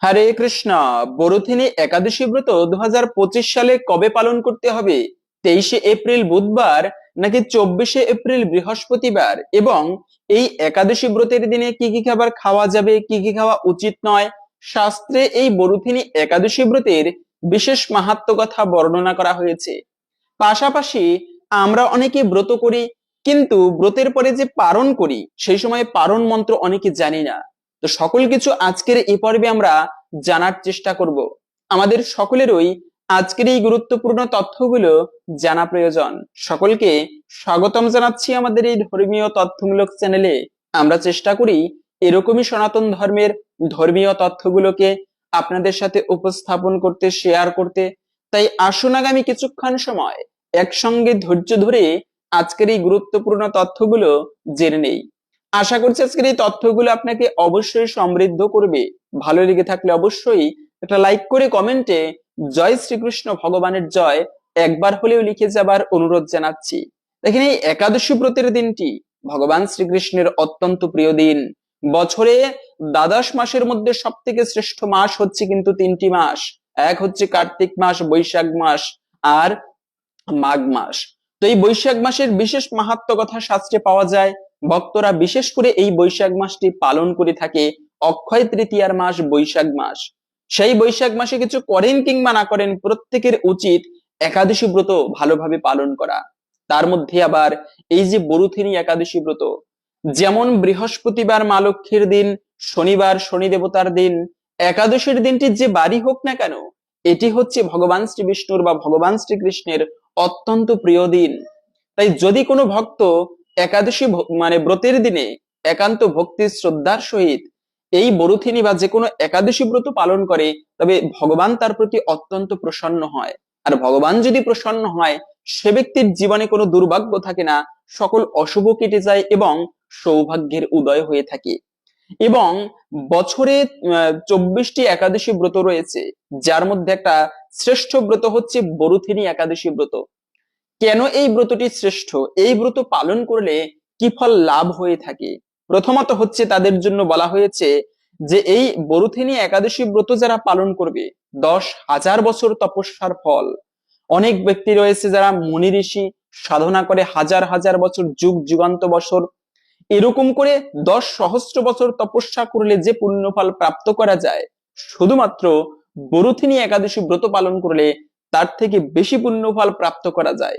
হরে কৃষ্ণ। বরুথিনী একাদশী ব্রত 2025 সালে কবে পালন করতে হবে? 23শে এপ্রিল বুধবার নাকি 24শে এপ্রিল বৃহস্পতিবার? এবং এই একাদশী ব্রতের দিনে কি কি খাবার খাওয়া যাবে, কি কি খাওয়া উচিত নয়? শাস্ত্রে এই বরুথিনী একাদশী ব্রতের বিশেষ মাহাত্ম্য কথা বর্ণনা করা হয়েছে। পাশাপাশি আমরা অনেকে ব্রত করি, কিন্তু ব্রতের পরে যে পারণ করি সেই সময় পারণ মন্ত্র অনেকে জানি না। তো সকল কিছু আজকের এই পর্বে আমরা জানার চেষ্টা করব। আমাদের সকলেরই আজকের এই গুরুত্বপূর্ণ তথ্যগুলো জানা প্রয়োজন। সকলকে স্বাগতম জানাচ্ছি আমাদের এই ধর্মীয় তথ্যমূলক চ্যানেলে। আমরা চেষ্টা করি এরকমই সনাতন ধর্মের ধর্মীয় তথ্যগুলোকে আপনাদের সাথে উপস্থাপন করতে, শেয়ার করতে। তাই আসুন আগামী কিছুক্ষণ সময় একসঙ্গে ধৈর্য ধরে আজকের এই গুরুত্বপূর্ণ তথ্যগুলো জেনে নেই। আশা করছি আজকের এই তথ্যগুলো আপনাকে অবশ্যই সমৃদ্ধ করবে। ভালো লেগে থাকলে অবশ্যই একটা লাইক করে কমেন্টে জয় শ্রীকৃষ্ণ ভগবানের জয় একবার হলেও লিখে যাবার অনুরোধ জানাচ্ছি। দেখেন, এই একাদশী ব্রতের দিনটি ভগবান শ্রীকৃষ্ণের অত্যন্ত প্রিয় দিন। বছরে দ্বাদশ মাসের মধ্যে সব থেকে শ্রেষ্ঠ মাস হচ্ছে কিন্তু তিনটি মাস। এক হচ্ছে কার্তিক মাস, বৈশাখ মাস আর মাঘ মাস। তো এই বৈশাখ মাসের বিশেষ মাহাত্ম্য কথা শাস্ত্রে পাওয়া যায়। ভক্তরা বিশেষ করে এই বৈশাখ মাসটি পালন করে থাকে। অক্ষয় তৃতীয়ার মাস বৈশাখ মাস। সেই বৈশাখ মাসে কিছু করেন কিংবা না করেন, প্রত্যেকের উচিত একাদশী ব্রত ভালোভাবে পালন করা। তার মধ্যে আবার এই যে বরুথিনী একাদশী ব্রত, যেমন বৃহস্পতিবার মা লক্ষ্মীর দিন, শনিবার শনি দেবতার দিন, একাদশীর দিনটি যে বারই হোক না কেন, এটি হচ্ছে ভগবান শ্রী বিষ্ণুর বা ভগবান শ্রীকৃষ্ণের অত্যন্ত প্রিয় দিন। তাই যদি কোনো ভক্ত একাদশী ব্রতের দিনে একান্ত ভক্তি শ্রদ্ধার সহিত এই বরুথিনী বা যে কোনো একাদশী ব্রত পালন করে, তবে ভগবান তার প্রতি অত্যন্ত প্রসন্ন হয়। আর ভগবান যদি প্রসন্ন হয়, সে ব্যক্তির জীবনে কোনো দুর্ভাগ্য থাকে না, সকল অশুভ কেটে যায় এবং সৌভাগ্যের উদয় হয়ে থাকে। এবং বছরে 24টি একাদশী ব্রত রয়েছে, যার মধ্যে একটা শ্রেষ্ঠ ব্রত হচ্ছে বরুথিনী একাদশী ব্রত। কেন এই ব্রতটি শ্রেষ্ঠ? এই ব্রত পালন করলে কি ফল লাভ হয়ে থাকে? প্রথমত হচ্ছে তাদের জন্য বলা হয়েছে যে এই বরুথিনী একাদশী ব্রত যারা পালন করবে, 10,000 বছর তপস্যার ফল। অনেক ব্যক্তি রয়েছে যারা মুনি ঋষি সাধনা করে হাজার হাজার বছর, যুগ যুগান্ত বছর, এরকম করে 10,000 বছর তপস্যা করলে যে পুণ্যফল প্রাপ্ত করা যায়, শুধুমাত্র বরুথিনী একাদশী ব্রত পালন করলে তার থেকে বেশি পুণ্যফল প্রাপ্ত করা যায়।